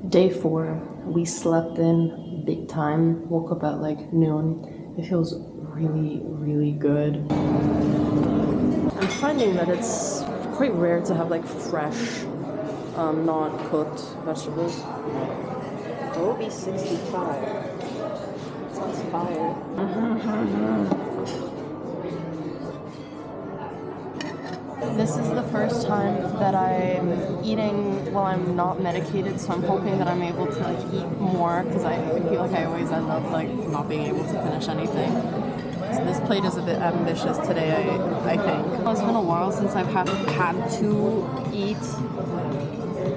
Day 4, we slept in big time, woke up at like noon. It feels really, really good. I'm finding that it's quite rare to have like fresh, not cooked vegetables. Gobi 65. Sounds fire. This is the first time that I'm eating while I'm not medicated, so I'm hoping that I'm able to like eat more because I feel like I always end up like not being able to finish anything. So this plate is a bit ambitious today, I think. It's been a while since I've had to eat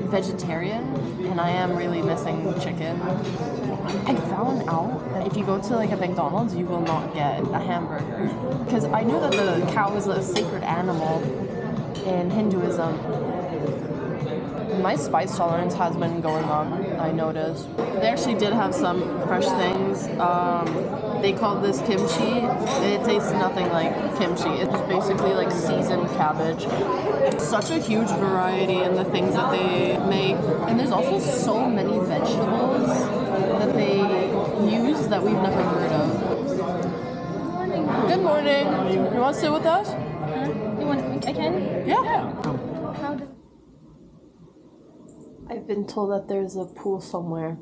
vegetarian, and I am really missing chicken. I found out that if you go to like a McDonald's, you will not get a hamburger. Because I knew that the cow is a sacred animal in Hinduism. My spice tolerance has been going up, I noticed. They actually did have some fresh things. They called this kimchi. It tastes nothing like kimchi. It's just basically like seasoned cabbage. Such a huge variety in the things that they make. And there's also so many vegetables that they use that we've never heard of. Good morning. You want to sit with us? I can? Yeah. How does... I've been told that there's a pool somewhere.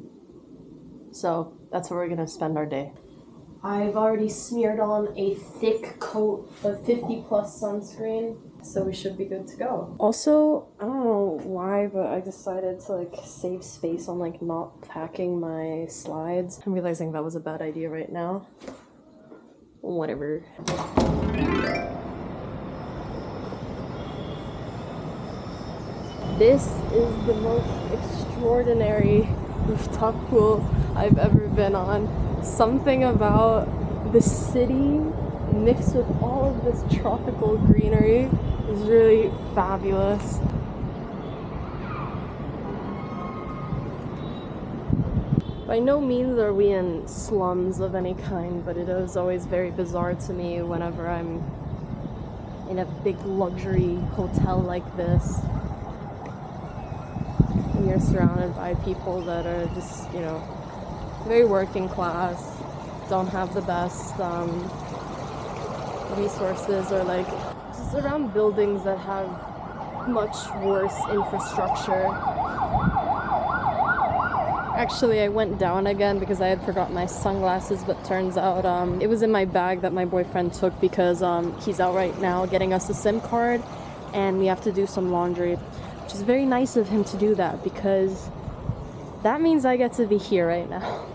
So that's where we're going to spend our day. I've already smeared on a thick coat of 50 plus sunscreen, so we should be good to go. Also, I don't know why, but I decided to like save space on like not packing my slides. I'm realizing that was a bad idea right now. Whatever. This is the most extraordinary rooftop pool I've ever been on. Something about the city mixed with all of this tropical greenery is really fabulous. By no means are we in slums of any kind, but it is always very bizarre to me whenever I'm in a big luxury hotel like this. And you're surrounded by people that are just, you know, very working class, don't have the best resources, or like just around buildings that have much worse infrastructure. Actually, I went down again because I had forgotten my sunglasses, but turns out it was in my bag that my boyfriend took because he's out right now getting us a SIM card and we have to do some laundry, which is very nice of him to do that because that means I get to be here right now.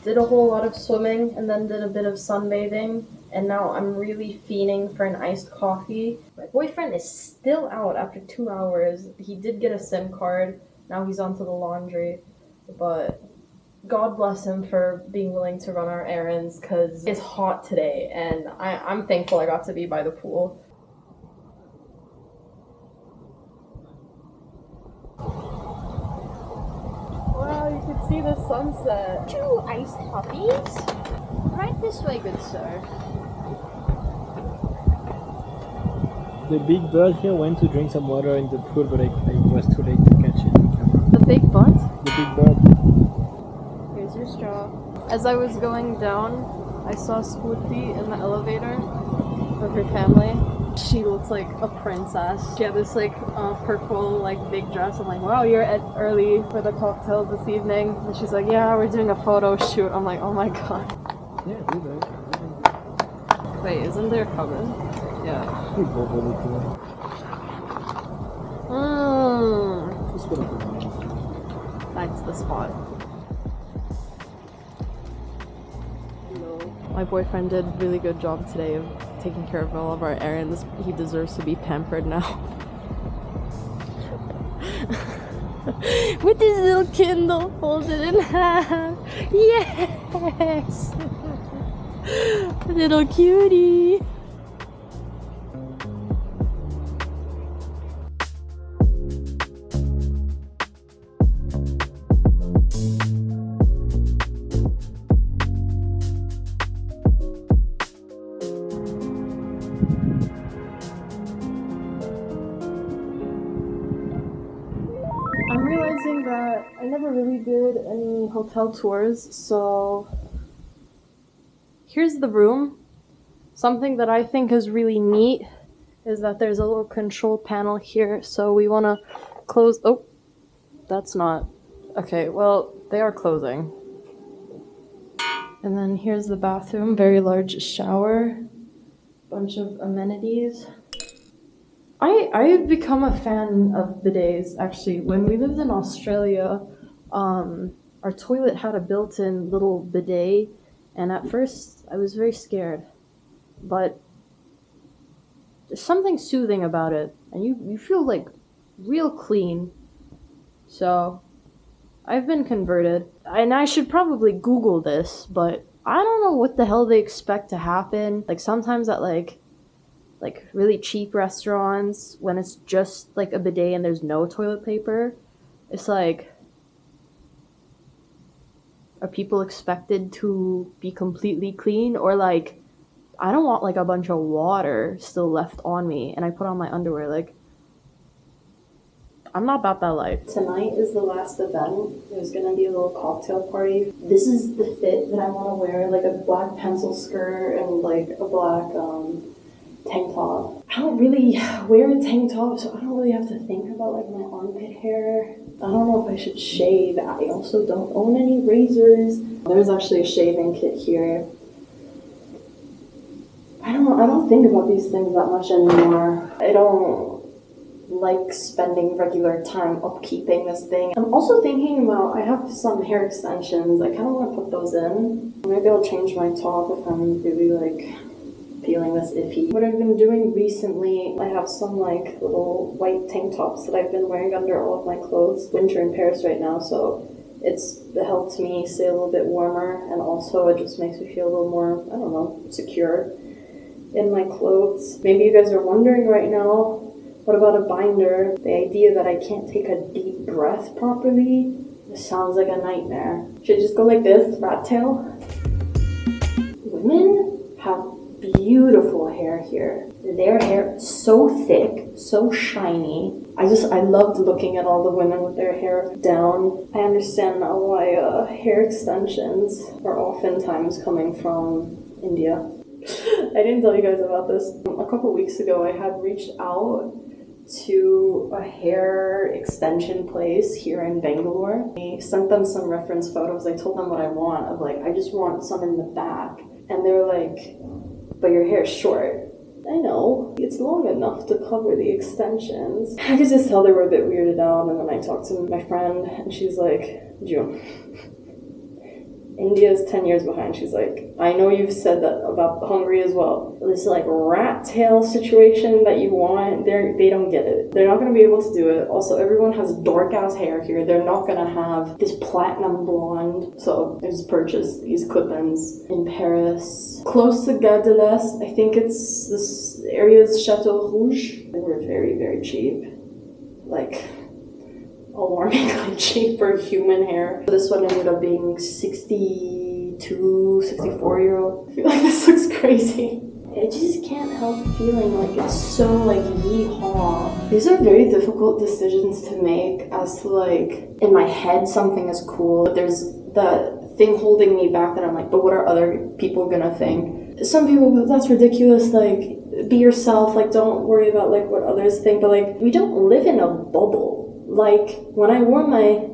Did a whole lot of swimming and then did a bit of sunbathing, and now I'm really fiending for an iced coffee. My boyfriend is still out after 2 hours. He did get a SIM card, now he's onto the laundry, but God bless him for being willing to run our errands because it's hot today and I'm thankful I got to be by the pool. Wow, you can see the sunset. 2 iced coffees? Right this way, good sir. The big bird here went to drink some water in the pool, but it was too late to catch it on camera. The big butt? The big bird. Here's your straw. As I was going down, I saw Spooty in the elevator with her family. She looks like a princess. She had this like purple like big dress. I'm like, wow, you're early for the cocktails this evening. And she's like, yeah, we're doing a photo shoot. I'm like, oh my god. Yeah, do that. Wait, isn't there a cupboard? Yeah. That's the spot. No. My boyfriend did a really good job today of taking care of all of our errands. He deserves to be pampered now. With his little Kindle folded in half. Yes! Little cutie. I'm realizing that I never really did any hotel tours, so here's the room. Something that I think is really neat is that there's a little control panel here, so we want to close. Oh, that's not okay. Well, they are closing. And then here's the bathroom, very large shower, bunch of amenities. I've become a fan of bidets, actually. When we lived in Australia, our toilet had a built-in little bidet, and at first I was very scared. But there's something soothing about it, and you feel like real clean. So I've been converted, and I should probably Google this, but I don't know what the hell they expect to happen. Like sometimes at like really cheap restaurants, when it's just like a bidet and there's no toilet paper, it's like, are people expected to be completely clean? Or like, I don't want like a bunch of water still left on me and I put on my underwear. Like, I'm not about that life. Tonight is the last event. There's gonna be a little cocktail party. This is the fit that I want to wear, like a black pencil skirt and like a black tank top. I don't really wear a tank top, so I don't really have to think about like my armpit hair. I don't know if I should shave. I also don't own any razors. There's actually a shaving kit here. I don't think about these things that much anymore. I don't like spending regular time upkeeping this thing. I'm also thinking about, I have some hair extensions. I kind of want to put those in. Maybe I'll change my top if I'm really like feeling this iffy. What I've been doing recently, I have some like little white tank tops that I've been wearing under all of my clothes. Winter in Paris right now, so it helps me stay a little bit warmer, and also it just makes me feel a little more, I don't know, secure in my clothes. Maybe you guys are wondering right now, what about a binder? The idea that I can't take a deep breath properly, this sounds like a nightmare. Should I just go like this, rat tail? Women have beautiful hair here. Their hair is so thick, so shiny. I loved looking at all the women with their hair down. I understand now why hair extensions are oftentimes coming from India. I didn't tell you guys about this. A couple weeks ago, I had reached out to a hair extension place here in Bangalore. I sent them some reference photos. I told them what I want, of like, I just want some in the back. And they were like, but your hair's short. I know, it's long enough to cover the extensions. I could just tell they were a bit weirded out, and then I talked to my friend, and she's like, June, India's 10 years behind. She's like, I know you've said that about Hungary as well. This like rat tail situation that you want, they don't get it. They're not going to be able to do it. Also, everyone has dark ass hair here. They're not going to have this platinum blonde. So I just purchased these clip-ins in Paris, close to Gare de l'Est. I think it's this area's Chateau Rouge. They were very, very cheap. Like, alarmingly cheap for human hair. This one ended up being 62, 64-year-old. I feel like this looks crazy. I just can't help feeling like it's so like yee-haw. These are very difficult decisions to make as to like, in my head something is cool, but there's the thing holding me back that I'm like, but what are other people gonna think? Some people go, that's ridiculous, like, be yourself, like, don't worry about like what others think, but like, we don't live in a bubble. Like, when I wore my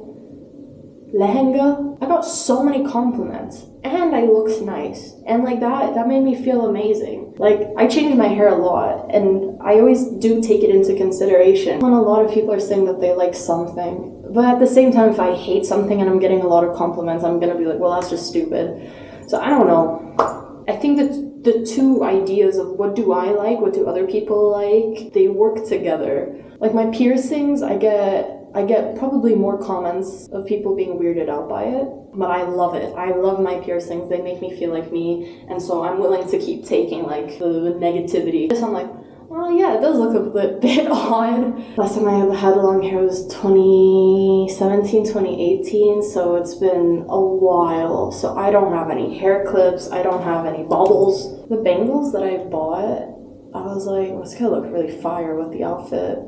lehenga, I got so many compliments, and I looked nice, and like that made me feel amazing. Like, I change my hair a lot, and I always do take it into consideration when a lot of people are saying that they like something, but at the same time, if I hate something and I'm getting a lot of compliments, I'm gonna be like, well, that's just stupid. So I don't know. I think that the two ideas of what do I like, what do other people like, they work together. Like my piercings, I get probably more comments of people being weirded out by it, but I love it. I love my piercings. They make me feel like me, and so I'm willing to keep taking like the negativity. So I'm like, oh yeah, it does look a bit odd. Last time I had long hair was 2017, 2018, so it's been a while. So I don't have any hair clips, I don't have any baubles. The bangles that I bought, I was like, well, it's gonna look really fire with the outfit.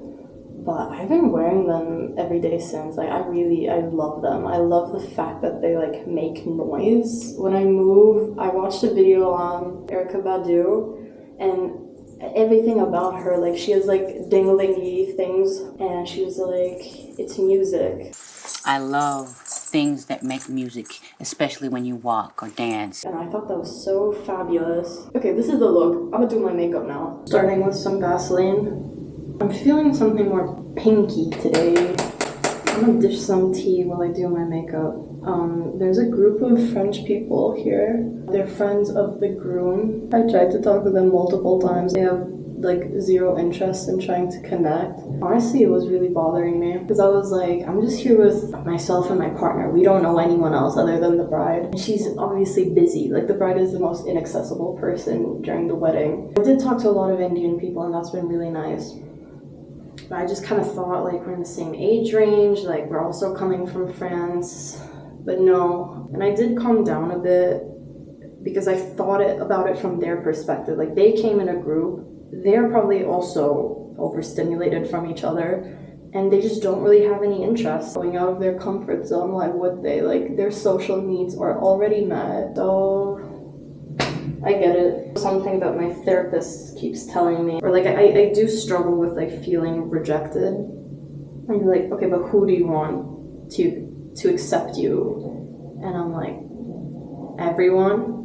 But I've been wearing them every day since. Like I love them. I love the fact that they like make noise when I move. I watched a video on Erykah Badu, and everything about her, like she has like dinglingy things, and she was like, it's music. I love things that make music, especially when you walk or dance. And I thought that was so fabulous. Okay, this is the look. I'm gonna do my makeup now. Starting with some Vaseline. I'm feeling something more pinky today. I'm gonna dish some tea while I do my makeup. There's a group of French people here. They're friends of the groom. I tried to talk to them multiple times. They have like zero interest in trying to connect. Honestly, it was really bothering me because I was like, I'm just here with myself and my partner. We don't know anyone else other than the bride. And she's obviously busy. Like the bride is the most inaccessible person during the wedding. I did talk to a lot of Indian people, and that's been really nice. But I just kind of thought like we're in the same age range, like we're also coming from France, but no. And I did calm down a bit because I thought about it from their perspective. Like they came in a group, they're probably also overstimulated from each other, and they just don't really have any interest going out of their comfort zone. Why would they? Like their social needs are already met, so I get it. Something that my therapist keeps telling me, or like I do struggle with like feeling rejected. And you're like, okay, but who do you want to accept you? And I'm like, everyone.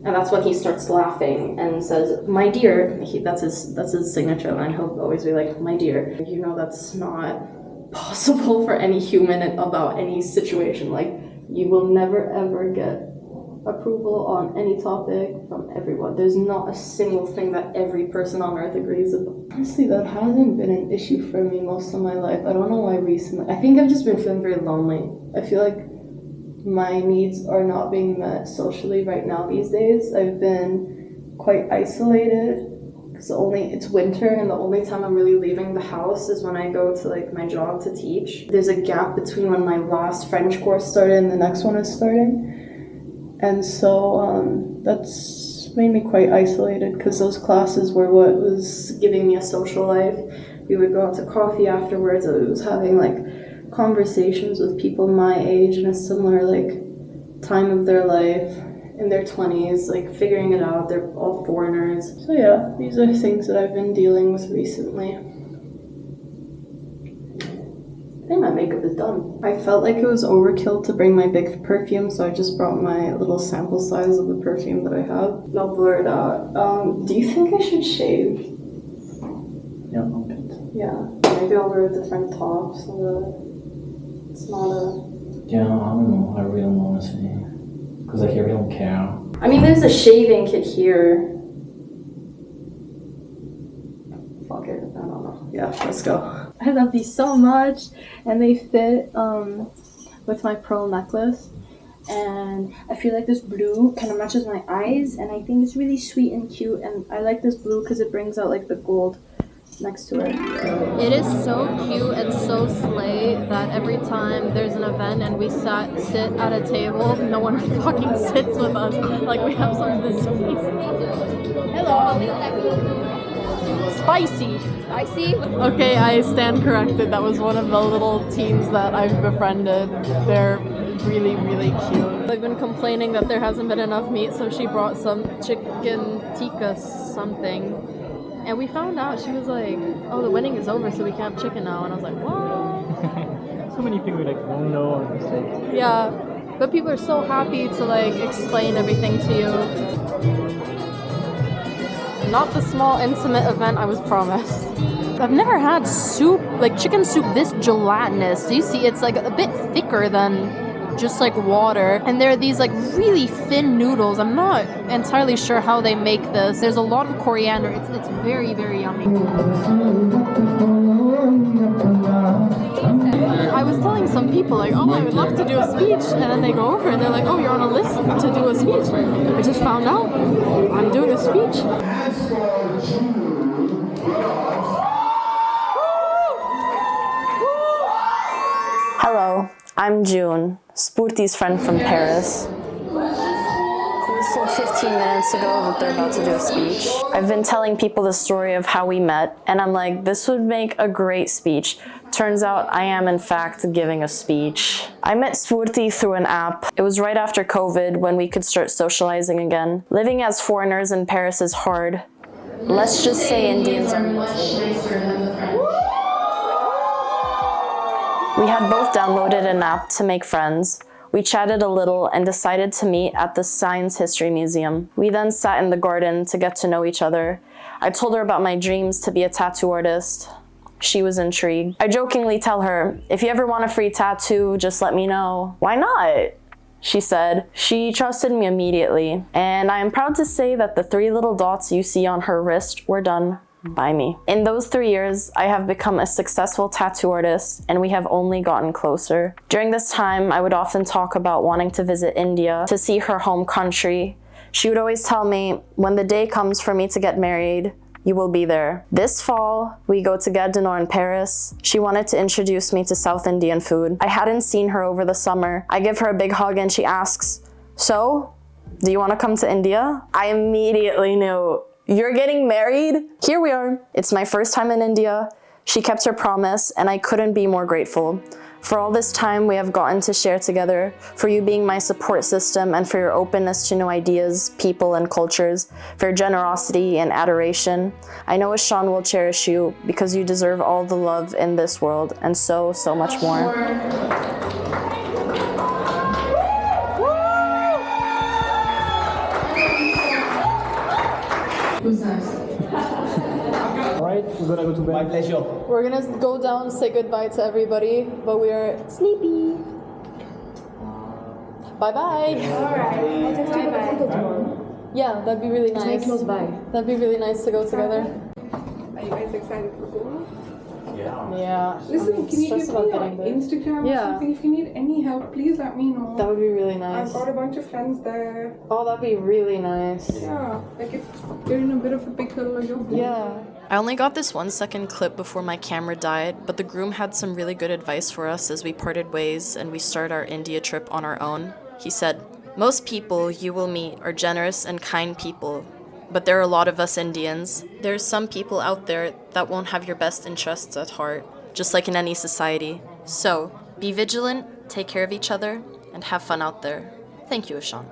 And that's when he starts laughing and says, my dear. That's his signature line. He'll always be like, my dear. You know that's not possible for any human about any situation. Like you will never ever get approval on any topic from everyone. There's not a single thing that every person on earth agrees about. Honestly, that hasn't been an issue for me most of my life. I don't know why recently. I think I've just been feeling very lonely. I feel like my needs are not being met socially right now these days. I've been quite isolated because it's winter, and the only time I'm really leaving the house is when I go to like my job to teach. There's a gap between when my last French course started and the next one is starting. And so that's made me quite isolated because those classes were what was giving me a social life. We would go out to coffee afterwards. I was having like conversations with people my age in a similar like time of their life, in their 20s, like figuring it out. They're all foreigners. So yeah, these are things that I've been dealing with recently. I think my makeup is done. I felt like it was overkill to bring my big perfume, so I just brought my little sample size of the perfume that I have. I'll blur it out. Do you think I should shave? Yeah, a bit. Yeah, maybe I'll wear a different top so that it's not a... Yeah, I don't know. I really don't honestly. Because like I really don't care. I mean, there's a shaving kit here. Fuck it, I don't know. Yeah, let's go. I love these so much, and they fit with my pearl necklace, and I feel like this blue kind of matches my eyes, and I think it's really sweet and cute, and I like this blue because it brings out like the gold next to it. It is so cute and so slay that every time there's an event and we sit at a table, no one fucking sits with us. Like we have some disease. Hello. Spicy. Okay, I stand corrected. That was one of the little teens that I've befriended. They're really, really cute. I've been complaining that there hasn't been enough meat, so she brought some chicken tikka something. And we found out, she was like, oh, the wedding is over, so we can't have chicken now. And I was like, what? So many people like don't know or mistake. Yeah, but people are so happy to like explain everything to you. Not the small, intimate event I was promised. I've never had soup, like chicken soup this gelatinous. Do you see? It's like a bit thicker than just like water. And there are these like really thin noodles. I'm not entirely sure how they make this. There's a lot of coriander. It's very, very yummy. I was telling some people like, oh, I would love to do a speech, and then they go over and they're like, oh, you're on a list to do a speech. I just found out I'm doing a speech. Hello, I'm June, Spurti's friend from Paris. Who was told 15 minutes ago that they're about to do a speech. I've been telling people the story of how we met, and I'm like, this would make a great speech. Turns out I am in fact giving a speech. I met Spurti through an app. It was right after COVID when we could start socializing again. Living as foreigners in Paris is hard. Let's just say Indians are much nicer than the French. We had both downloaded an app to make friends. We chatted a little and decided to meet at the Science History Museum. We then sat in the garden to get to know each other. I told her about my dreams to be a tattoo artist. She was intrigued. I jokingly tell her, if you ever want a free tattoo, just let me know. Why not? She said. She trusted me immediately. And I am proud to say that the 3 little dots you see on her wrist were done by me. In those 3 years, I have become a successful tattoo artist, and we have only gotten closer. During this time, I would often talk about wanting to visit India to see her home country. She would always tell me, when the day comes for me to get married, you will be there. This fall, we go to Gare du Nord in Paris. She wanted to introduce me to South Indian food. I hadn't seen her over the summer. I give her a big hug and she asks, so, do you want to come to India? I immediately knew, you're getting married? Here we are. It's my first time in India. She kept her promise and I couldn't be more grateful. For all this time we have gotten to share together, for you being my support system and for your openness to new ideas, people, and cultures, for your generosity and adoration. I know Sean will cherish you because you deserve all the love in this world and so, so much more. Who's next? Alright, we're gonna go to bed. My pleasure. We're gonna go down, say goodbye to everybody, but we are sleepy. Bye bye. Alright, let's take a photo tomorrow. Yeah, that'd be really nice. Right close by. That'd be really nice to go together. Are you guys excited for school? Yeah. Listen, can you stressed give about me getting your there. Instagram or Yeah. something? If you need any help, please let me know. That would be really nice. I've got a bunch of friends there. Oh, that'd be really nice. Yeah, like if you're in a bit of a pickle or you're Yeah. I only got this 1-second clip before my camera died, but the groom had some really good advice for us as we parted ways and we started our India trip on our own. He said, most people you will meet are generous and kind people, but there are a lot of us Indians. There's some people out there that won't have your best interests at heart, just like in any society. So, be vigilant, take care of each other, and have fun out there. Thank you, Ishan.